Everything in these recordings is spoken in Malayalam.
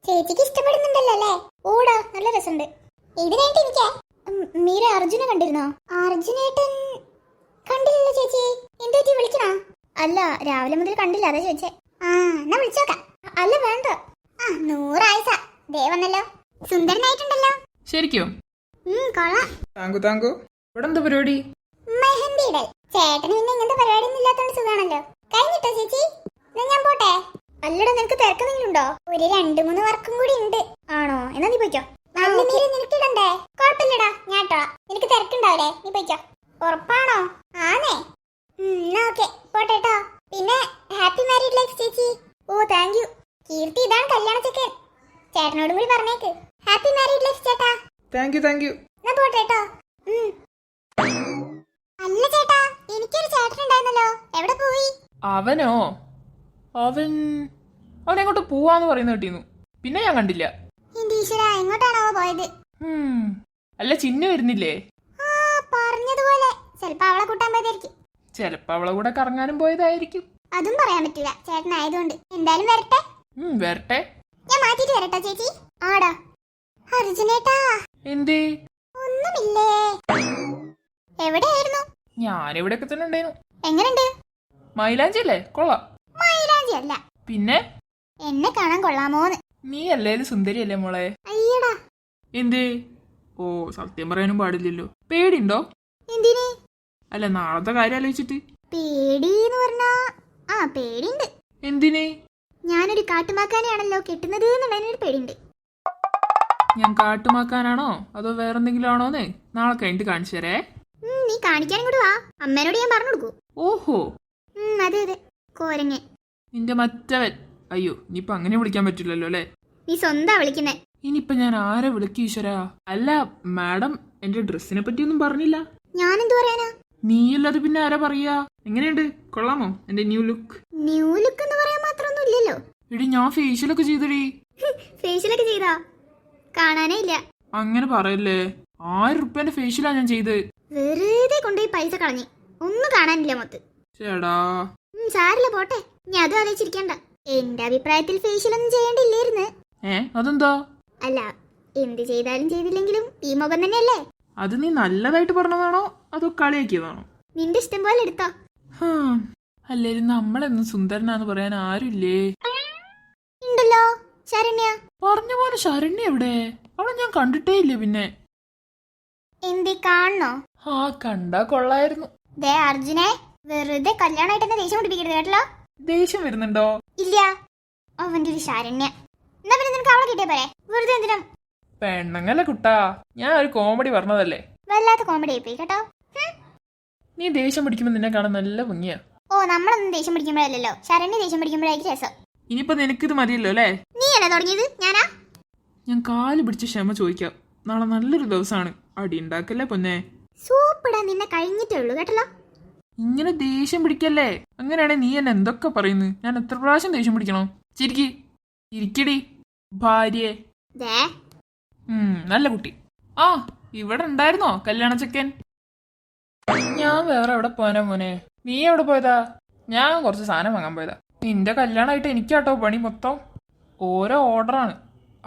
ചേച്ചിക്ക് ഇഷ്ടപ്പെടുന്നുണ്ടല്ലോ അല്ലേ? ഓടാ, നല്ല രസമുണ്ട്. ഇതിനായിട്ട് എനിക്ക് മീര അർജുനെ കണ്ടിരുന്നോ? അർജുനേട്ടൻ കണ്ടില്ലല്ലോ ചേച്ചി. എന്താ വിളിക്കണോ? അല്ല, രാവിലെ മുതൽ കണ്ടില്ല, അതാ ചോദിച്ചേ. എന്നാ വിളിച്ചോക്കാം. അല്ല വേണ്ട. 100 ആയുസ. ദേ വന്നല്ലോ, സുന്ദരനായിട്ടുണ്ടല്ലോ. ശരിക്കും കൊള്ളാം. താങ്കു ഇവിടെ എന്താ പരിപാടി? മെഹന്തി ഇടൽ. ചേട്ടന് പിന്നെ ഇങ്ങനത്തെ പരിപാടി ഒന്നും ഇല്ലാത്തോണ്ട് സുഖാണല്ലോ. കഴിഞ്ഞിട്ടോ ചേച്ചി? ഞാൻ പോട്ടെ. അല്ലടാ, നിനക്ക് തിരക്കെന്തെങ്കിലും ഉണ്ടോ? ഒരു 2-3 വർക്കും കൂടി ഉണ്ട്. ആണോ? എന്നാ നീ പോയിക്കോ. നല്ല നീര് നിനക്കിടണ്ടേ? കുഴപ്പമില്ലടാ, ഞാൻ ഇട്ടോ. നിനക്ക് തിരക്കുണ്ടാവില്ലേ? നീ പോയിക്കോ. ഉറപ്പാണോ? ആണേ. എന്നാ ഓക്കെ, പോട്ടെട്ടോ. പിന്നെ ഹാപ്പി മാരീഡ് ലൈഫ് ചേച്ചി. ഓ താങ്ക് യു. കീർത്തി, ഇതാണ് കല്യാണ ചെക്കൻ. ചേട്ടനോടും കൂടി പറഞ്ഞേക്ക് ഹാപ്പി മാരീഡ് ലൈഫ് ചേട്ടാ. Thank you. എന്നാ പോട്ടെട്ടോ. അല്ല ചേട്ടാ, എനിക്കൊരു ചേട്ടൻ ഉണ്ടായിരുന്നല്ലോ, എവിടെ പോയി? അവനോ? അവൻ എങ്ങോട്ട് പോവാന്ന് പറയുന്ന കേട്ടിരുന്നു. പിന്നെ ഞാൻ കണ്ടില്ല. എങ്ങോട്ടാണാവോ പോയത്? അല്ല, ചിന്നു വരുന്നില്ലേ? പറഞ്ഞതുപോലെ ചിലപ്പോ അവളെ കൂട്ടാൻ പോയതായിരിക്കും. ചിലപ്പോ അവളെ കൂടെ കറങ്ങാനും പോയതായിരിക്കും. അതും പറയാൻ പറ്റില്ല, ചേട്ടനായതുകൊണ്ട്. എന്തായാലും വരട്ടെ. വരട്ടെ. ഞാൻ മാറ്റിട്ട് വരട്ടോ ചേച്ചി. ആടാ അർജുനേട്ടാ. എന്തേ? ഒന്നുമില്ലേ. എവിടെയായിരുന്നു? ഞാനിവിടെയൊക്കെ തന്നെ ഉണ്ടായിരുന്നു. എങ്ങനെയുണ്ട്? മൈലാഞ്ചി അല്ലേ? കൊള്ളാം. മൈലാഞ്ചി അല്ല പിന്നെ എന്നെ കാണാൻ കൊള്ളാമോന്ന്. നീ അല്ലേലും സുന്ദരിയല്ലേ മോളെ? അയ്യടാ. എന്തേ? ഓ, സത്യം പറയാനും പാടില്ലല്ലോ. പേടിയുണ്ടോ? എന്തിന്? അല്ല, നാളത്തെ കാര്യം ആലോചിച്ചിട്ട്. പേടിന്ന് പറഞ്ഞാ പേടിയുണ്ട്. എന്തിന്? ഞാനൊരു കാട്ടുമാക്കാനെയാണല്ലോ കെട്ടുന്നത് എന്നുള്ളതിനൊരു പേടിയുണ്ട്. ഞാൻ കാട്ടുമാക്കാനാണോ അതോ വേറെന്തെങ്കിലും ആണോന്ന് നാളെ കഴിഞ്ഞിട്ട് കാണിച്ചു തരേ. നീ കാണിക്കാനും കൂടി വാ, അമ്മേനോട് ഞാൻ പറഞ്ഞു കൊടുക്കൂ. ഓഹോ. അതെ കോരങ്ങൻ. നിന്റെ മറ്റവൻ. അയ്യോ, ഇനിയിപ്പൊ അങ്ങനെ വിളിക്കാൻ പറ്റില്ലല്ലോ അല്ലേ? നീ സ്വന്താ വിളിക്കുന്നേ. ഇനിയിപ്പൊ ഞാൻ ആരെ വിളിക്കും ഈശ്വരാ? അല്ല മാഡം, എന്റെ ഡ്രസ്സിനെ പറ്റിയൊന്നും പറഞ്ഞില്ല. ഞാനെന്തു പറയാനാ? നീയല്ലാതെ പിന്നെ ആരാ പറയാ? എങ്ങനെയുണ്ട്? കൊള്ളാമോ എന്റെ ന്യൂ ലുക്ക്? ന്യൂ ലുക്ക് എന്ന് പറയാൻ മാത്രമൊന്നും ഇല്ലല്ലോ. എടി, ഞാൻ ഫേഷ്യലൊക്കെ ചെയ്തടി. ഫേഷ്യലൊക്കെ ചെയ്താ? കാണാനേ ഇല്ല. അങ്ങനെ പറയല്ലേ. 1000 റുപ്യന്റെ ഫേഷ്യലാ ഞാൻ ചെയ്ത്. വെറുതെ കൊണ്ടുപോയി പൈസ കളഞ്ഞു. ഒന്നും കാണാനില്ല മൊത്ത്. ചേടാ. സാരില്ല, പോട്ടെ. ഞാൻ അതും ആലോചിച്ചിരിക്കണ്ട. എന്റെ അഭിപ്രായത്തിൽ ഫേഷ്യൽ ഒന്നും ചെയ്യേണ്ടില്ലായിരുന്നു. അതെന്താ? അല്ല, എന്ത് ചെയ്താലും ചെയ്തില്ലെങ്കിലും ഈ മുഖം തന്നെയല്ലേ. അത് നീ നല്ലതായിട്ട് പറഞ്ഞതാണോ അതോ കളിയാക്കിയതാണോ? നിന്റെ ഇഷ്ടം പോലെ എടുത്തോ. അല്ലേലും നമ്മളെന്നും സുന്ദരനാന്ന് പറയാൻ ആരുമില്ലേ? ഉണ്ടല്ലോ, ശരണ്യ. പറഞ്ഞ പോലെ ശരണ്യ എവിടെ? അവളെ ഞാൻ കണ്ടിട്ടേ ഇല്ല. പിന്നെ എന്തി കാണണോ? കണ്ടാ കൊള്ളായിരുന്നു. ദേ അർജുനെ, വെറുതെ കല്യാണമായിട്ട് എന്നെ ദേഷ്യം പിടിപ്പിക്കരുത് കേട്ടല്ലോ. ദേഷ്യം വരുന്നുണ്ടോ? ഇല്ല. അവന്റെ ഒരു ശരണ്യ. എന്നാ പിന്നെ നിനക്ക് അവളെ കിട്ടിയ പോരെ, വെറുതെ എന്തിനാ? പെണ്ണങ്ങല്ല കുട്ടാ, ഞാൻ ഒരു കോമഡി പറഞ്ഞതല്ലേ. വല്ലാത്ത കോമഡി ആയിപ്പോയി കേട്ടോ. നീ ദേഷ്യം പിടിക്കുമ്പോ നിന്നെ കാണാൻ നല്ല ഭംഗിയാ. നമ്മളൊന്നും ദേഷ്യം പിടിക്കുമ്പോഴല്ലോ, ശരണ്യ ദേഷ്യം പിടിക്കുമ്പോഴായിരിക്കും രസം. ഇനിയിപ്പോ നിനക്കിത് മതിയല്ലോ അല്ലേ? നീ അല്ലേ തുടങ്ങിയത്? ഞാനാ? ഞാൻ കാല് പിടിച്ച് ക്ഷമ ചോദിക്കാം. നാളെ നല്ലൊരു ദിവസമാണ്. അടി ഉണ്ടാക്കല്ലേ പൊന്നെ. സൂപ്പിടാൻ നിന്നെ കഴിഞ്ഞിട്ടേ ഉള്ളൂ കേട്ടല്ലോ. ഇങ്ങനെ ദേഷ്യം പിടിക്കല്ലേ. അങ്ങനെയാണെ നീ എന്നെ എന്തൊക്കെ പറയുന്നു? ഞാൻ എത്ര പ്രാവശ്യം ദേഷ്യം പിടിക്കണോ? ഇരിക്കടി ഭാര്യയെ. നല്ല കുട്ടി. ഇവിടെ ഉണ്ടായിരുന്നോ കല്യാണ ചെക്കൻ? ഞാൻ വേറെ എവിടെ പോയാനാ മോനെ? നീ എവിടെ പോയതാ? ഞാൻ കുറച്ച് സാധനം വാങ്ങാൻ പോയതാ. നിന്റെ കല്യാണമായിട്ട് എനിക്കാട്ടോ പണി മൊത്തം. ഓരോ ഓർഡറാണ്.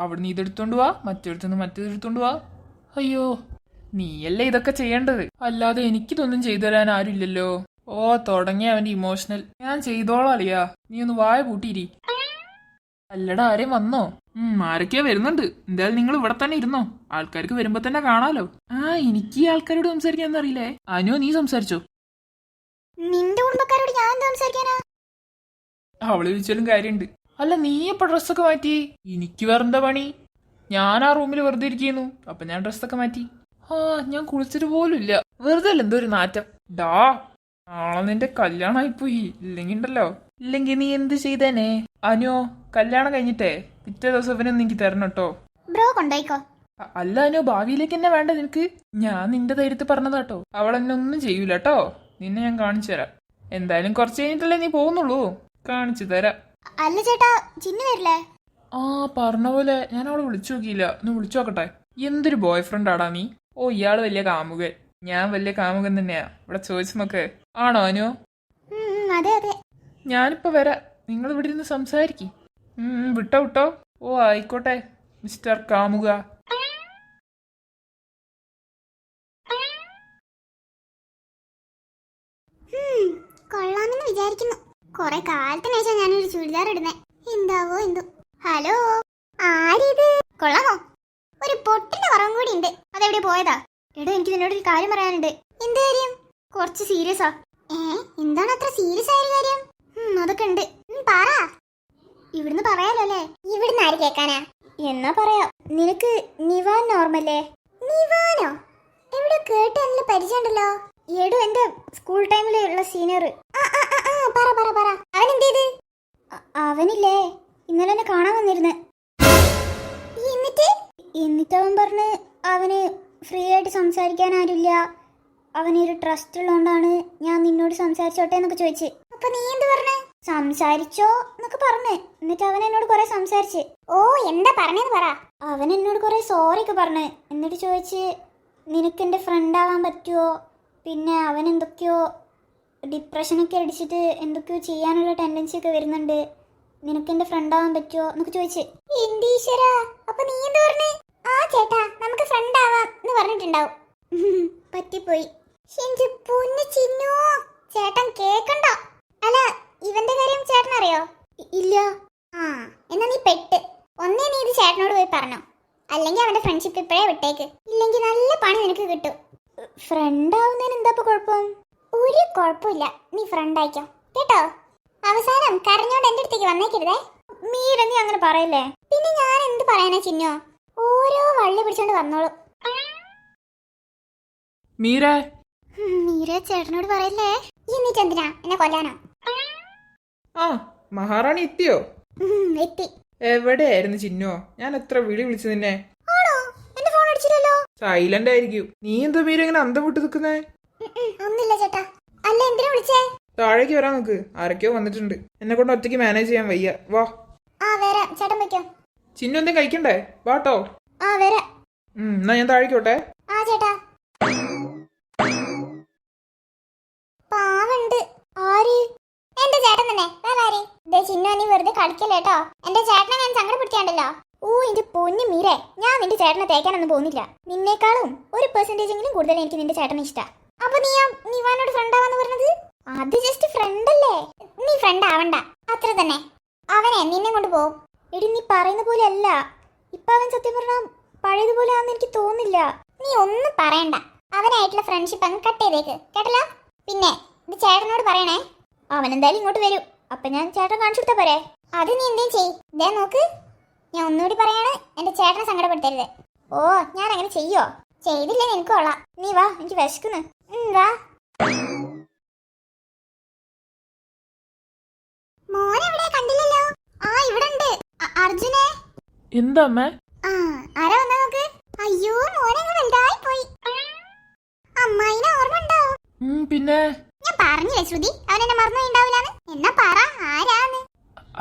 അവിടെ നീ ഇതെടുത്തോണ്ട് പോവാ, മറ്റെടുത്തുനിന്ന് മറ്റേതെടുത്തോണ്ട് പോവാ. അയ്യോ, നീയല്ലേ ഇതൊക്കെ ചെയ്യേണ്ടത്, അല്ലാതെ എനിക്കിതൊന്നും ചെയ്തു തരാൻ ആരുമില്ലല്ലോ. തുടങ്ങിയ അവന്റെ ഇമോഷണൽ. ഞാൻ ചെയ്തോളാം അളിയാ, നീ ഒന്ന് വായ പൂട്ടിയിരി. അല്ലടാ, ആരെയും വന്നോ? ആരൊക്കെയാ വരുന്നുണ്ട്. എന്തായാലും നിങ്ങൾ ഇവിടെ തന്നെ ഇരുന്നോ, ആൾക്കാർക്ക് വരുമ്പോ തന്നെ കാണാലോ. എനിക്ക് ഈ ആൾക്കാരോട് സംസാരിക്കാൻ അറിയില്ലേ. അനു, നീ സംസാരിച്ചോ? നിന്റെ കുടുംബക്കാരോട് ഞാൻ സംസാരിക്കാനാ? അവള് ചോദിച്ചാലും കാര്യമുണ്ട്. അല്ല, നീ എപ്പോ ഡ്രസ്സൊക്കെ മാറ്റി? എനിക്ക് വേറെന്താ പണി? ഞാൻ ആ റൂമിൽ വെറുതെ ഇരിക്കുന്നു, അപ്പൊ ഞാൻ ഡ്രസ്സൊക്കെ മാറ്റി. ഞാൻ കുളിച്ചിട്ട് പോലും ഇല്ല. വെറുതെ അല്ല എന്തോ ഒരു നാറ്റം. നാളെ നിന്റെ കല്യാണമായിപ്പോയി. ഇല്ലെങ്കിൽ നീ എന്ത് ചെയ്തേനെ? അനു, കല്യാണം കഴിഞ്ഞിട്ടേ പിറ്റേ ദിവസം ഇവനൊന്നും എനിക്ക് തരണം കേട്ടോ. ബ്രോ കൊണ്ടോയിക്കോ. അല്ല അനു, ഭാവിയിലേക്ക് എന്നെ വേണ്ട നിനക്ക്. ഞാൻ നിന്റെ ധൈര്യത്തിൽ പറഞ്ഞതാട്ടോ. അവൾ എന്നെ ഒന്നും ചെയ്യൂല കേട്ടോ. നിന്നെ ഞാൻ കാണിച്ചു തരാം. എന്തായാലും കുറച്ച് കഴിഞ്ഞിട്ടല്ലേ നീ പോകുന്നുള്ളൂ. കാണിച്ചു തരാം. അല്ല ചേട്ടാ, ചിന്നു വരില്ലേ? പറഞ്ഞ പോലെ ഞാൻ അവളെ വിളിച്ചു നോക്കിയില്ല. ഒന്ന് വിളിച്ചു നോക്കട്ടെ. എന്തൊരു ബോയ് ഫ്രണ്ട് ആടാ നീ. ഇയാള് വലിയ കാമുകൻ. ഞാൻ വലിയ കാമുകൻ തന്നെയാ. ഇവിടെ ചോദിച്ചു നോക്ക്. ആണോ അനു? അതെ അതെ. ഞാനിപ്പോ വരാം. നിങ്ങൾ ഇവിടെ ഇരുന്ന് സംസാരിക്കും. വിട്ടോ. ഓ ആയിക്കോട്ടെ മിസ്റ്റർ കാമുക. കൊള്ളാമെന്ന് വിചാരിക്കുന്നു. കൊറേ കാലത്തിന് ശേഷം ഞാനൊരു ചുരിദാർ ഇടുന്നേ. എന്താവോ എന്തോ. ഹലോ, ആരിത്? കൊള്ളാമോ? ഒരു പൊട്ടിന്റെ കുറവും കൂടി ഉണ്ട്. അതെവിടെ പോയതാ? എടോ, എനിക്ക് നിന്നോട് ഒരു കാര്യം പറയാനുണ്ട്. എന്ത് കാര്യം? കുറച്ച് സീരിയസാ. എന്താണ് അത്ര സീരിയസ് ആയ കാര്യം? അതൊക്കെ ഉണ്ട്. പറ. ഇവിടുന്ന് പറയാലോ അല്ലേ? ഇവിടുന്ന് ആര് കേക്കാനാ? എന്നാ പറയാ. നിനക്ക് നിവാൻ നോർമല്ലേ? നിവാനോ? എവിടെ കേട്ട് നല്ല പരിചയമുണ്ടല്ലോ. എടോ, എന്റെ സ്കൂൾ ടൈമിലുള്ള സീനിയർ. പറ പറ പറ. അവൻ എന്ത് ചെയ്ത്? അവനില്ലേ ഇന്നലെ എന്നെ കാണാൻ വന്നിരുന്നു. എന്നിട്ട് അവൻ പറഞ്ഞ് അവന് ഫ്രീ ആയിട്ട് സംസാരിക്കാൻ ആരുമില്ല, അവനൊരു ട്രസ്റ്റ് ഉള്ളതുകൊണ്ടാണ് ഞാൻ നിന്നോട് സംസാരിച്ചോട്ടെ എന്നൊക്കെ ചോദിച്ച്. അപ്പൊ നീ എന്ത് പറഞ്ഞേ? സംസാരിച്ചോ എന്നൊക്കെ പറഞ്ഞ്. എന്നിട്ട് അവൻ എന്നോട് കുറെ സംസാരിച്ച്. ഓ, എന്താ പറഞ്ഞെന്ന് പറ. അവൻ എന്നോട് കുറെ സോറി ഒക്കെ പറഞ്ഞ്. എന്നിട്ട് ചോദിച്ച് നിനക്ക് എൻ്റെ ഫ്രണ്ട് ആവാൻ പറ്റുമോ, പിന്നെ അവൻ എന്തൊക്കെയോ ഡിപ്രഷനൊക്കെ അടിച്ചിട്ട് എന്തൊക്കെയോ ചെയ്യാനുള്ള ടെൻഡൻസി ഒക്കെ വരുന്നുണ്ട്, നിനക്ക് എൻ്റെ ഫ്രണ്ട് ആവാൻ പറ്റുമോ എന്നൊക്കെ ചോദിച്ച്. അപ്പൊ നീ എന്ത് പറഞ്ഞു? ആ ചേട്ടാ, നമുക്ക് ഫ്രണ്ട് ആവാം എന്ന് പറഞ്ഞിട്ടുണ്ടാവും. പറ്റിപ്പോയി. ചേട്ടൻ കേക്കണ്ടോ? അല്ല, ഇവന്റെ കാര്യം ചേട്ടൻ അറിയോ? ഇല്ല. എന്നാ നീ പെട്ട്. ഒന്നേ നീ ഇത് ചേട്ടനോട് പോയി പറഞ്ഞോ, അല്ലെങ്കിൽ അവന്റെ ഫ്രണ്ട്ഷിപ്പ് ഇപ്പോഴേ വിട്ടേക്ക്. ഇല്ലെങ്കിൽ നല്ല പണി നിനക്ക് കിട്ടും. ഫ്രണ്ട് ആവുന്നതിന് എന്താ കുഴപ്പം? ഒരു കുഴപ്പമില്ല, നീ ഫ്രണ്ട് ആയിക്കോ കേട്ടോ. അവസാനം കരഞ്ഞോണ്ട് എന്റെ അടുത്തേക്ക് വന്നേക്കരുതേ. മീര, നീ അങ്ങനെ പറയല്ലേ. പിന്നെ ഞാൻ എന്ത് പറയാനാ ചിന്നോ? ഓരോ വള്ളി പിടിച്ചോണ്ട് വന്നോളൂ. മീര, മീര ചേട്ടനോട് പറയല്ലേ. എന്നിട്ട് എന്തിനാ എന്നെ കൊല്ലാനോ? ആ മഹാറാണി എത്തിയോ? എത്തി. എവിടെയായിരുന്നു ചിന്നോ? ഞാൻ എത്ര വിളി വിളിച്ചു നിന്നെ. ആണോ? എന്റെ ഫോൺ അടിച്ചില്ലല്ലോ. സൈലന്റ് ആയിരിക്കും. നീ എന്താ മീര ഇങ്ങനെ അന്തം വിട്ട് നിൽക്കുന്നേ? ഒന്നില്ല ചേട്ടാ. അല്ല, എന്തിനാ വിളിച്ചേ? താഴേക്ക് വരാൻ നോക്ക്, ആരൊക്കെയോ വന്നിട്ടുണ്ട്. എന്നെ കൊണ്ട് ഒറ്റയ്ക്ക് മാനേജ് ചെയ്യാൻ വയ്യ. വാ. വരാം ചേട്ടൻ, വയ്ക്കോ. ചിന്നു എന്തെങ്കിലും കഴിക്കണ്ടേ? വാട്ടോ. വരാം. എന്നാ ഞാൻ താഴേക്കോട്ടെ. ചേട്ടാ. പാവണ്ട്. ആര്? എന്റെ ചേട്ടൻ തന്നെ, വേറെ ആര്? ചിന്നു, നീ വെറുതെ കളിക്കല്ലേട്ടോ. എന്റെ ചേട്ടനെ ഞാൻ സങ്കടപ്പെടുത്തിയാണ്ടല്ലോ. എന്റെ പൊന്നു മീരെ, ഞാൻ നിന്റെ ചേട്ടനെ തേക്കാനൊന്നും പോകുന്നില്ല. നിന്നേക്കാളും 1% കൂടുതൽ എനിക്ക് നിന്റെ ചേട്ടനെ ഇഷ്ടാ. അപ്പൊ നീ നിവാനോട് ഫ്രണ്ട് ആവാന്ന് പറഞ്ഞത്? അത് ജസ്റ്റ് ഫ്രണ്ട് അല്ലേ. നീ ഫ്രണ്ട് ആവണ്ട, അത്ര തന്നെ. അവനെ നിന്നെ കൊണ്ട് പോകും. എടി, നീ പറയുന്ന പോലെ അല്ല. ഇപ്പൊ അവൻ സത്യം പറഞ്ഞാൽ പഴയതുപോലെ ആണെന്ന് എനിക്ക് തോന്നില്ല. നീ ഒന്നും പറയണ്ട. അവനായിട്ടുള്ള ഫ്രണ്ട്ഷിപ്പ് അങ്ങ് കട്ട് ചെയ്തേക്ക്, കേട്ടല്ലോ. പിന്നെ ഇത് ചേട്ടനോട് പറയണേ. അവൻ എന്തായാലും ഇങ്ങോട്ട് വരും. അപ്പൊ ഞാൻ ചേട്ടൻ കാണിച്ചു കൊടുത്താ പോരെ? അത് നീ എന്തേലും ചെയ്. ദേ നോക്ക്, ഞാൻ ഒന്നുകൂടി പറയാണ്, എന്റെ ചേട്ടനെ സങ്കടപ്പെടുത്തരുത്. ഞാൻ അങ്ങനെ ചെയ്യോ? ചെയ്തില്ലേ നിനക്ക് കൊള്ളാം. നീ വാ, എനിക്ക് വിശക്കുന്നു. വാ. മോനെവിടെ? കണ്ടില്ലല്ലോ. ഇവിടെ ഉണ്ട്. അർജുനെ. എന്താ അമ്മേ? ആരാ വന്നാ നോക്ക്. അയ്യോ, മോനെ വലുതായി പോയി. അമ്മായിനെ ഓർമ്മ ഉണ്ടോ? പിന്നെ ഞാൻ പറഞ്ഞില്ലേ ശ്രുതി, അവൻ എന്നെ മറന്നുണ്ടാവില്ലാന്ന്. എന്നാ പറ, ആരാന്ന്?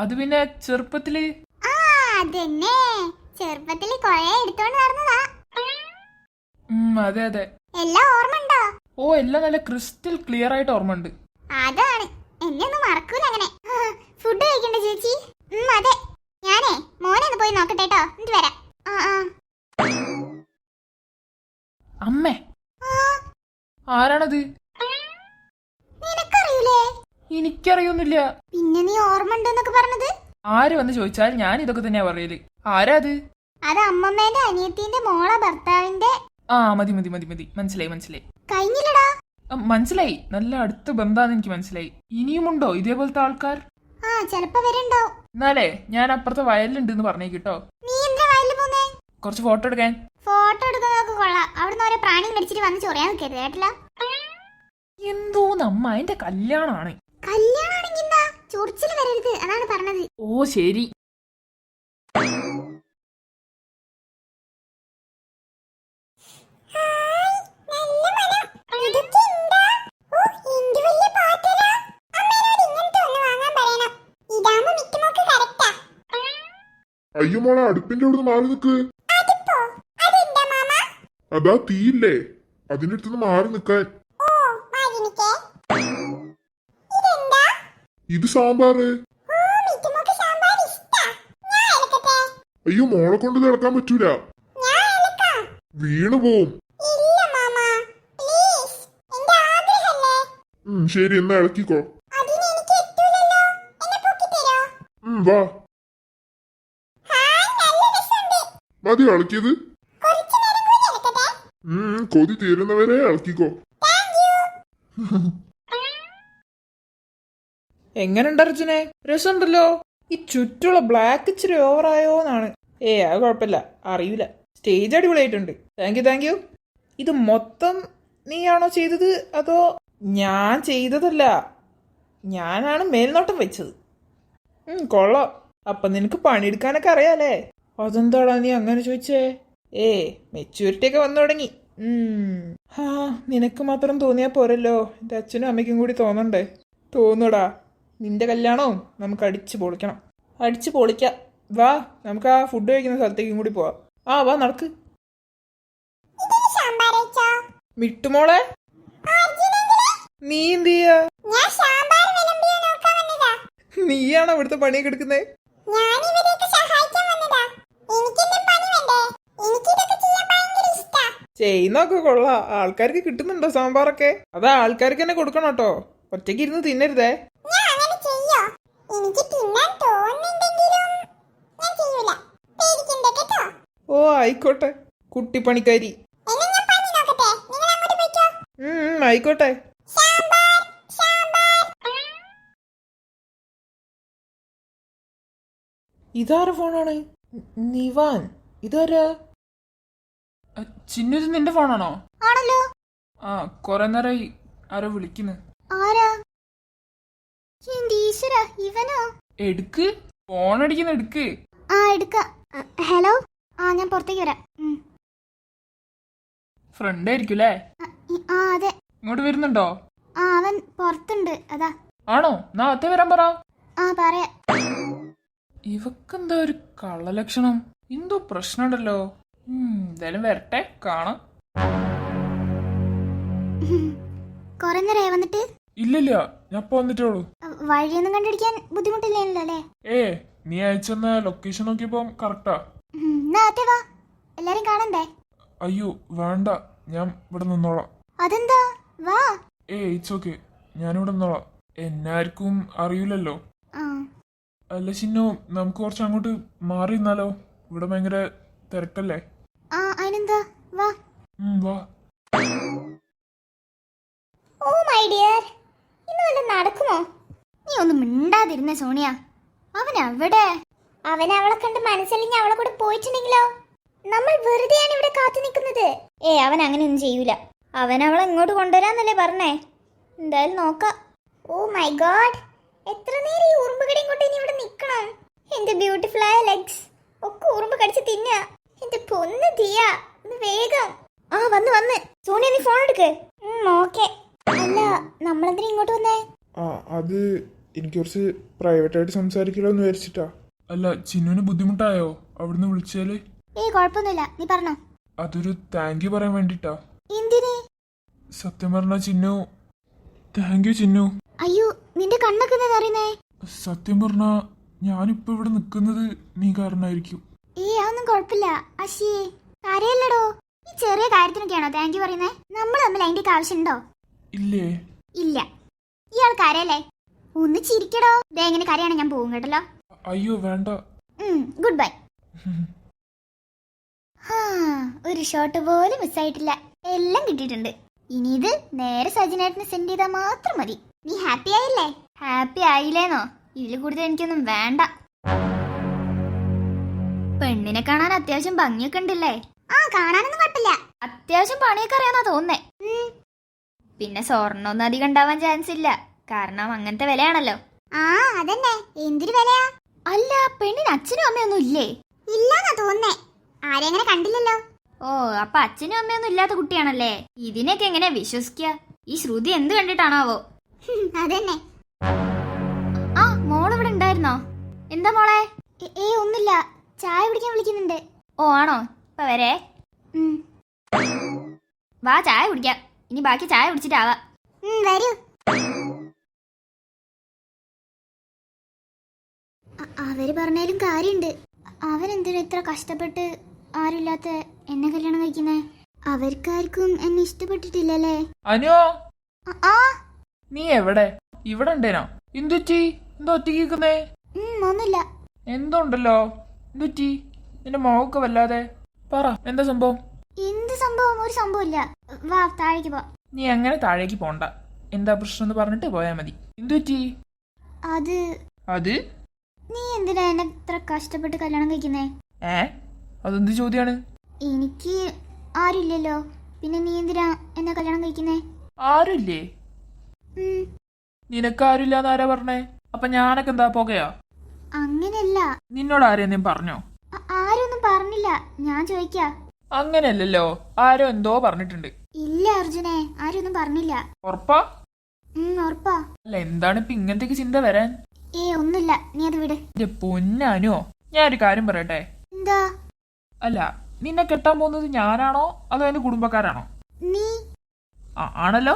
അത് പിന്നെ ചെറുപ്പത്തില്. അതന്നെ, ചെറുപ്പത്തില് കൊറേ എടുത്തോണ്ട് നടന്നതാ. അതെ അതെ. എല്ലാം ഓർമ്മ ഉണ്ടോ? എല്ലാം നല്ല ക്രിസ്റ്റൽ ക്ലിയർ ആയിട്ട് ഓർമ്മ ഉണ്ട്. അതാണ്, എന്നെ ഒന്നും മറക്കൂല അങ്ങനെ. ഫുഡ് കഴിക്കണ്ടേ ചേച്ചി? അതെ. ഞാനേ മോനെ ഒന്ന് പോയി നോക്കട്ടെ കേട്ടോ, എന്നിട്ട് വരാം. അമ്മേ, ആരാണത്? നിനക്കറിയൂലേ? എനിക്കറിയൊന്നുമില്ല. പിന്നെ നീ ഓർമ്മ ഉണ്ടെന്നൊക്കെ പറഞ്ഞത്? ആര് വന്ന് ചോദിച്ചാൽ ഞാൻ ഇതൊക്കെ തന്നെയാ പറയല്. ആരാ അത്? അത് അമ്മമ്മേന്റെ അനിയത്തിന്റെ മോളെ ഭർത്താവിന്റെ. മതി മതി മതി മതി, മനസ്സിലായി. കഴിഞ്ഞില്ലടാ. മനസ്സിലായി, നല്ല അടുത്ത ബന്ധാന്ന് എനിക്ക് മനസ്സിലായി. ഇനിയുമുണ്ടോ ഇതേപോലത്തെ ആൾക്കാർ? ചെലപ്പോ വരുണ്ടാവും. എന്നാലേ ഞാൻ അപ്പുറത്തെ വയലിലുണ്ടെന്ന് പറഞ്ഞേക്കിട്ടോ. നീ എന്താ വയലിൽ പോന്നേ? കുറച്ച് ഫോട്ടോ എടുക്കാൻ. ഫോട്ടോ എടുക്കുന്നതൊക്കെ കൊള്ളാം. അവിടുന്ന് ഓരോ പ്രാണി മേടിച്ചിട്ട് വന്ന് ചൊറിയാൻ നിൽക്കരുത് കേട്ടില്ല. എന്തോന്നമ്മ, എന്റെ കല്യാണാണ്. കല്യാണാണെങ്കിൽ എന്താ, ചൊറിച്ചില് വരരുത്, അതാണ് പറഞ്ഞത്. ശരി. അയ്യോ മോളെ, അടുപ്പിന്റെ അവിടെ മാറി നിക്ക്. അതാ തീയില്ലേ, അതിന്റെ അടുത്തുനിന്ന് മാറി നിക്കാൻ. ഇത് സാമ്പാറ്. അയ്യോ മോളെ കൊണ്ട് നടക്കാൻ പറ്റൂല, ഞാൻ ഇളക്കാം. വീണു പോവും. ഇല്ല മാമ, പ്ലീസ്, എന്റെ ആഗ്രഹല്ലേ. ശരി എന്നാ ഇളക്കിക്കോ. അതിന് എനിക്ക് എത്തൂലല്ലോ, എന്നെ പൊക്കിത്തരോ? വാ. ഹായ്, നല്ല രസമുണ്ട്. മതി ഇളക്കിയത്. കുറച്ച് നേരം കൂടി ഇളക്കട്ടെ? കൊതി തീരുന്നവരെ ഇളക്കിക്കോ. Thank you. എങ്ങനെയുണ്ട് അർജുനെ? രസമുണ്ടല്ലോ. ഈ ചുറ്റുള്ള ബ്ലാക്ക് ഇച്ചിരി ഓവറായോന്നാണ്. അത് കുഴപ്പമില്ല, അറിയില്ല. സ്റ്റേജ് അടിപൊളിയായിട്ടുണ്ട്. Thank you. ഇത് മൊത്തം നീയാണോ ചെയ്തത് അതോ? ഞാൻ ചെയ്തതല്ല, ഞാനാണ് മേൽനോട്ടം വെച്ചത്. കൊള്ളാം. അപ്പൊ നിനക്ക് പണിയെടുക്കാനൊക്കെ അറിയാലേ? അതെന്താടാ നീ അങ്ങനെ ചോദിച്ചേ? മെച്യൂരിറ്റി ഒക്കെ വന്നു തുടങ്ങി. നിനക്ക് മാത്രം തോന്നിയാ പോരല്ലോ, എൻ്റെ അച്ഛനും അമ്മയ്ക്കും കൂടി തോന്നണ്ടേ? തോന്നൂടാ. നിന്റെ കല്യാണവും നമുക്ക് അടിച്ചു പൊളിക്കണം. അടിച്ചു പൊളിക്കാം. വാ, നമുക്ക് ആ ഫുഡ് കഴിക്കുന്ന സ്ഥലത്തേക്കും കൂടി പോവാം. വാ നടക്ക്. ഇതിന് സാമ്പാർ വെച്ചോ? മിട്ടുമോളെ, നീ എന്ത് ചെയ്യാ? ഞാൻ സാമ്പാർ വിളമ്പിയോ നോക്കാൻ വന്നതാ. നീയാണോ ഇവിടുത്തെ പണിയൊക്കെ എടുക്കുന്നേ? ഞാൻ ഇവരെയൊക്കെ സഹായിക്കാൻ വന്നതാ. എനിക്കെന്തും പണി വേണ്ടേ? എനിക്കിതൊക്കെ ചെയ്യാൻ ഭയങ്കര ഇഷ്ടാ. ചെയ്യുന്നൊക്കെ കൊള്ളാം. ആൾക്കാർക്ക് കിട്ടുന്നുണ്ടോ സാമ്പാറൊക്കെ? അത് ആൾക്കാർക്ക് തന്നെ കൊടുക്കണം കേട്ടോ, ഒറ്റയ്ക്ക് ഇരുന്ന് തിന്നരുതേ. ഞാൻ അങ്ങനെ ചെയ്യോ? എനിക്ക് തിന്നാൻ തോന്നുന്നുണ്ടെങ്കിലും ഞാൻ ചെയ്യൂല. പേടിക്കണ്ട കേട്ടോ. ആയിക്കോട്ടെ കുട്ടിപ്പണിക്കാരി. എന്നാ ഞാൻ പണി നോക്കട്ടെ, നിങ്ങൾ അങ്ങോട്ട് പോയിക്കോ. ആയിക്കോട്ടെ. സാമ്പാർ സാമ്പാർ. ഇതാര ഫോണാണ്? നിവാൻ, ഇതാരാ? ചിന്നു, ഇത് നിന്റെ ഫോണാണോ? ആണല്ലോ. കൊറേ നേരമായി ആരോ വിളിക്കുന്നു. ആരാ? എന്റെ ഈശ്വര, ഇവനോ? എടുക്ക്, ഫോൺ അടിക്കുന്ന എടുക്ക്. എടുക്കാം. ഹലോ. ഞാൻ പുറത്തേക്ക് വരാം. ഫ്രണ്ട് ആയിരിക്കുമല്ലേ? അതെ. ഇങ്ങോട്ട് വരുന്നുണ്ടോ? അവൻ പുറത്തുണ്ട്, അതാ. ആണോ? നാ അത്തേ വരാൻ പറ. പറയാ. ഇവക്കെന്താ ഒരു കള്ളലക്ഷണം? എന്തോ പ്രശ്നമുണ്ടല്ലോ. എന്തായാലും വരട്ടെ, കാണാം. കൊറേ നേരമായി വന്നിട്ട്? ഇല്ലില്ല, ഞാൻ ഇപ്പൊ വന്നിട്ടേളൂ. വഴിയൊന്നും കണ്ടുപിടിക്കാൻ ബുദ്ധിമുട്ടില്ലല്ലോ അല്ലേ? നീ അയച്ചെന്ന ലൊക്കേഷൻ നോക്കിയപ്പോ കറക്റ്റാ. വാ, എല്ലാരും കാണണ്ടേ? അയ്യോ വേണ്ട, ഞാൻ ഇവിടെ നിന്നോളാം. അതെന്താ? വാ. ഇറ്റ്സ് ഓക്കെ, ഞാനിവിടെ നിന്നോളാം. എന്നാർക്കും അറിയില്ലല്ലോ. അല്ല ചിന്നു, നമുക്ക് കുറച്ച് അങ്ങോട്ട് മാറി നിന്നാലോ? ഇവിടെ ഭയങ്കര തിരക്കല്ലേ? അതിനെന്താ, വാ. വാ. ഓ മൈ ഡിയർ, ഇന്ന് വല്ല നടക്കുമോ? നീ ഒന്നും മിണ്ടാതിരുന്നേ സോണിയ. അവൻ എവിടെ? അവൻ അവളെ കണ്ട് മനസ്സലിഞ്ഞ് അവളെ കൂടെ പോയിട്ടുണ്ടെങ്കിലോ? നമ്മൾ വെറുതെയാണ് ഇവിടെ കാത്തു നിൽക്കുന്നത്. അവൻ അങ്ങനെയൊന്നും ചെയ്യൂല. അവൻ അവളെ ഇങ്ങോട്ട് കൊണ്ടുവരാന്നല്ലേ പറഞ്ഞേ. എന്തായാലും നോക്കാം. ഓ മൈ ഗോഡ്, എത്ര നേരം ഈ ഉറുമ്പുകടയും കൊണ്ട് ഇനി ഇവിടെ നിൽക്കണം? എന്റെ ബ്യൂട്ടിഫുൾ ആയ ലെഗ്സ് ഒക്കെ ഉറുമ്പ് കടിച്ച് തിന്ന. എന്റെ പൊന്ന് ദിയ, വേഗം. വന്ന് സോണിയ, നീ ഫോൺ എടുക്ക്. ഓക്കെ. അല്ല, നമ്മളെന്തിനാ ഇങ്ങോട്ട് വന്നേ? അത് എനിക്ക് കുറച്ച് പ്രൈവറ്റ് ആയിട്ട് സംസാരിക്കലോ എന്ന് വിചാരിച്ചിട്ടാ. അല്ല, ചിന്നുവിന് ബുദ്ധിമുട്ടായോ അവിടുന്ന് വിളിച്ചാല്? കുഴപ്പമൊന്നുമില്ല, നീ പറഞ്ഞോ. അതൊരു താങ്ക് യു പറയാൻ വേണ്ടിട്ടാ. എന്തിന്? സത്യം പറഞ്ഞ ചിന്നു, താങ്ക് യു ചിന്നു. അയ്യോ, നിന്റെ കണ്ണൊക്കെ എന്താ അറിയുന്നേ? സത്യം പറഞ്ഞ ഞാനിപ്പോ ഇവിടെ നിക്കുന്നത് നീ കാരണമായിരിക്കും. അതൊന്നും കുഴപ്പമില്ല. അശിയേ, കാര്യല്ലടോ. ഈ ചെറിയ കാര്യത്തിനൊക്കെയാണോ താങ്ക് യു പറയുന്നേ? നമ്മൾ തമ്മിൽ അതിന്റെ ആവശ്യമുണ്ടോ? ഇല്ലേ? ഇല്ല. ഇയാൾ കാര്യല്ലേ? ഒന്ന് ചിരിക്കടോ. എങ്ങനെ കാര്യമാണ്, ഞാൻ പോകും കേട്ടല്ലോ. അയ്യോ വേണ്ട. Good bye. ഒരു ഷോട്ട് പോലും മിസ്സായിട്ടില്ല, എല്ലാം കിട്ടിയിട്ടുണ്ട്. ഇനി ഇത് നേരെ സജിനേട്ടന് സെൻഡ് ചെയ്താൽ മാത്രം മതി. നീ ഹാപ്പി ആയില്ലേ? ഹാപ്പി ആയില്ലേന്നോ? ഇതിൽ കൂടുതൽ എനിക്കൊന്നും വേണ്ട. പെണ്ണിനെ കാണാൻ അത്യാവശ്യം ഭംഗിയൊക്കെ ഉണ്ടല്ലേ? കാണാനൊന്നും കുഴപ്പമില്ല. അത്യാവശ്യം പണിയൊക്കെ അറിയാന്നാ തോന്നേ. പിന്നെ സ്വർണ്ണൊന്നും അധികം ഉണ്ടാവാൻ ചാൻസ് ഇല്ല, കാരണം അങ്ങനത്തെ വിലയാണല്ലോ. അതന്നെ. എന്തൊരു വിലയാ? അല്ല, പെണ്ണിന് അച്ഛനും അമ്മയൊന്നും ഇല്ലേ? ഇല്ലാന്നാ തോന്നേ. ആരെങ്ങനെ കണ്ടില്ലല്ലോ. അപ്പൊ അച്ഛനും അമ്മയൊന്നും ഇല്ലാത്ത കുട്ടിയാണല്ലേ? ഇതിനൊക്കെ എങ്ങനെ വിശ്വസിക്കുക? ഈ ശ്രുതി എന്ത് കണ്ടിട്ടാണാവോ? അതന്നെ. മോളിവിടെ ഉണ്ടായിരുന്നോ? എന്താ മോളെ? ഒന്നുമില്ല, ചായ കുടിക്കാൻ വിളിക്കുന്നുണ്ട്. ആണോ? ഇപ്പൊ വരെ. വാ, ചായ കുടിക്കാം. ഇനി ബാക്കി ചായ കുടിച്ചിട്ടാവാ. വരൂ. അവര് പറഞ്ഞാലും കാര്യണ്ട്. അവരെന്തിനാ ഇത്ര കഷ്ടപ്പെട്ട് ആരുമില്ലാത്ത എന്നെ കല്യാണം കഴിക്കുന്നേ? അവർക്കാർക്കും എന്നെ ഇഷ്ടപ്പെട്ടിട്ടില്ലല്ലേ? അനു, ആ നീ എവിടെ? ഇവിടെ ഉണ്ടേനോ? എന്തുറ്റി? എന്താ ഒറ്റയ്ക്കുന്നേ? ഒന്നുമില്ല. എന്തുണ്ടല്ലോ? എന്തുറ്റി? നിന്റെ മുഖമൊക്കെ വല്ലാതെ. പറ, എന്താ സംഭവം? എന്ത് സംഭവം? ഒരു സംഭവമില്ല. വാ താഴേക്ക് പോ. നീ അങ്ങനെ താഴേക്ക് പോണ്ട. എന്താ പ്രശ്നം എന്ന് പറഞ്ഞിട്ട് പോയാ മതി. എന്തുറ്റി? അത് നീ എന്തിനാ എന്നെ ഇത്ര കഷ്ടപ്പെട്ട് കല്യാണം കഴിക്കുന്നേ? അതെന്ത് ചോദ്യാണ്? എനിക്ക് ആരുമില്ലല്ലോ, പിന്നെ നീ എന്തിനാ എന്നെ കല്യാണം കഴിക്കുന്നേ? ആരുമില്ലേ? നിനക്ക് ആരുമില്ലാന്ന് ആരാ പറഞ്ഞേ? അപ്പൊ ഞാനൊക്കെ എന്താ പോകയാ? അങ്ങനെയല്ല. നിന്നോട് ആരെയും പറഞ്ഞോ? ആരൊന്നും പറഞ്ഞില്ല, ഞാൻ ചോദിക്കാ. അങ്ങനെയല്ലല്ലോ, ആരോ എന്തോ പറഞ്ഞിട്ടുണ്ട്. ഇല്ല അർജുനെ, ആരൊന്നും പറഞ്ഞില്ല. ഉറപ്പാ? ഉറപ്പാ. അല്ല, എന്താണ് ഇപ്പൊ ഇങ്ങനത്തെ ചിന്ത വരാൻ? ഒന്നുമില്ല, നീ അത് വിട്. എന്റെ പൊന്നാനോ, ഞാനൊരു കാര്യം പറയട്ടെ. എന്താ? അല്ല, നിന്നെ കെട്ടാൻ പോകുന്നത് ഞാനാണോ അതോ എന്റെ കുടുംബക്കാരാണോ? നീ. ആണല്ലോ.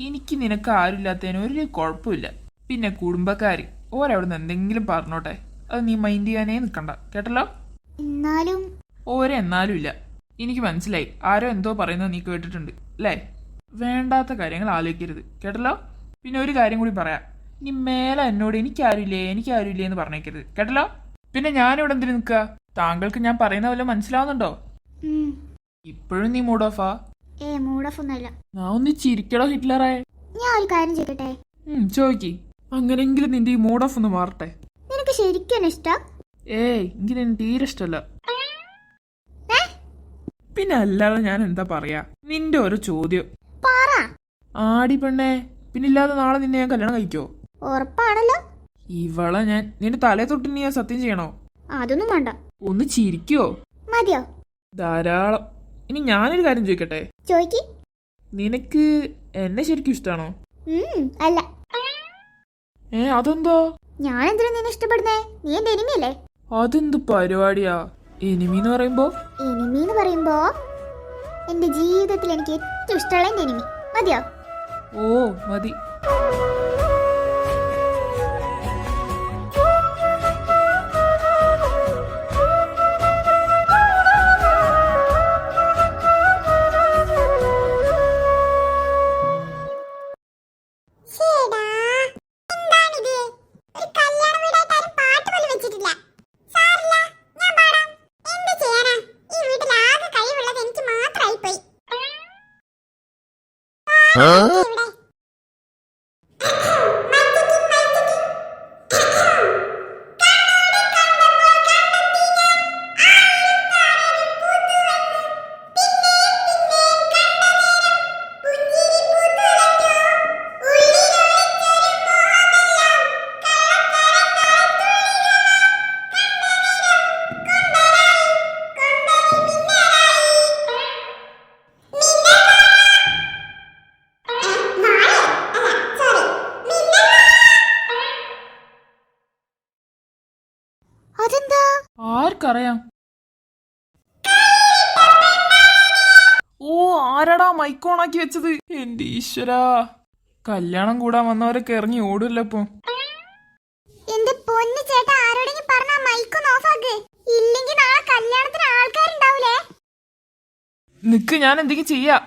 എനിക്ക് നിനക്ക് ആരുമില്ലാത്തതിന് ഒരു കുഴപ്പമില്ല. പിന്നെ കുടുംബക്കാര് ഓരവിടുന്ന് എന്തെങ്കിലും പറഞ്ഞോട്ടെ, അത് നീ മൈൻഡ് ചെയ്യാനേ നിൽക്കണ്ട, കേട്ടല്ലോ? എന്നാലും എന്നാലും ഇല്ല. എനിക്ക് മനസ്സിലായി, ആരോ എന്തോ പറയുന്നത് നീ കേട്ടിട്ടുണ്ട് അല്ലേ? വേണ്ടാത്ത കാര്യങ്ങൾ ആലോചിക്കരുത്, കേട്ടല്ലോ? പിന്നെ ഒരു കാര്യം കൂടി പറയാം, നീ മേലെ എന്നോട് എനിക്കാരുമില്ലേ എന്ന് പറഞ്ഞേക്കരുത്, കേട്ടല്ലോ? പിന്നെ ഞാനിവിടെ എന്തിനു നിൽക്കുക? താങ്കൾക്ക് ഞാൻ പറയുന്ന വല്ല മനസ്സിലാവുന്നുണ്ടോ? ഇപ്പോഴും നീ മൂഡ് ഓഫാ? മൂഡ് ഓഫ് ഒന്നുമല്ല. ഞാൻ ഒന്ന് ചിരിക്കടോ ഹിറ്റ്ലറേ. ഞാൻ ഒരു കാര്യം ചോദിക്കട്ടെ? ചോദിക്ക്. അങ്ങനെങ്കിലും നിന്റെ ഈ മൂഡ് ഓഫ് ഒന്ന് മാറട്ടെ. നിനക്ക് ശരിക്കും ഇഷ്ടം? എനിക്ക് നിന്നെ തീരെ ഇഷ്ടമല്ല. പിന്നെ അല്ലാതെ ഞാൻ എന്താ പറയാ? നിന്റെ ഓരോ ചോദ്യം. ആടി പെണ്ണേ, പിന്നില്ലാതെ നാളെ നിന്നെ ഞാൻ കല്യാണം കഴിക്കോ? ഉറപ്പാണല്ലോ. ഇവളെ ഞാൻ നിന്റെ തലേ തൊട്ട് നീ സത്യം ചെയ്യണോ? അതൊന്നും വേണ്ട. ഒന്ന് ചിരിക്കോ? മതിയോ? ധാരാളം. ഇനി ഞാനൊരു കാര്യം ചോദിക്കട്ടെ? ചോദിക്ക്. നിനക്ക് എന്നെ ശരിക്കും ഇഷ്ടാണോ? അല്ല. അതെന്തോ? ഞാൻ എന്തിനാ നിന്നെ ഇഷ്ടപ്പെടുന്നേ? നീ എന്റെ എനിമിയല്ലേ? അതെന്ത് പരിപാടിയാ? എനിമിന്ന് പറയുമ്പോ എന്റെ ജീവിതത്തിൽ എനിക്ക് ഏറ്റവും ഇഷ്ടമുള്ള എന്റെ എനിമി. മതിയോ? മതി. ആർക്കറിയാം? ആരാടാ മൈക്കോണാക്കി വെച്ചത്? എന്റെ ഈശ്വരാ, കല്യാണം കൂടാൻ വന്നവരൊക്കെ ഇറങ്ങി ഓടില്ല ഇപ്പൊ. എന്റെ പൊന്നു ചേട്ടാ, ആരോടെങ്കിലും പറഞ്ഞാ മൈക്കൊന്ന് ഓഫാക്ക്, ഇല്ലെങ്കിൽ നാളെ കല്യാണത്തിന് ആൾക്കാരുണ്ടാവൂലേ. നിക്ക്, ഞാൻ എന്തെങ്കിലും ചെയ്യാ.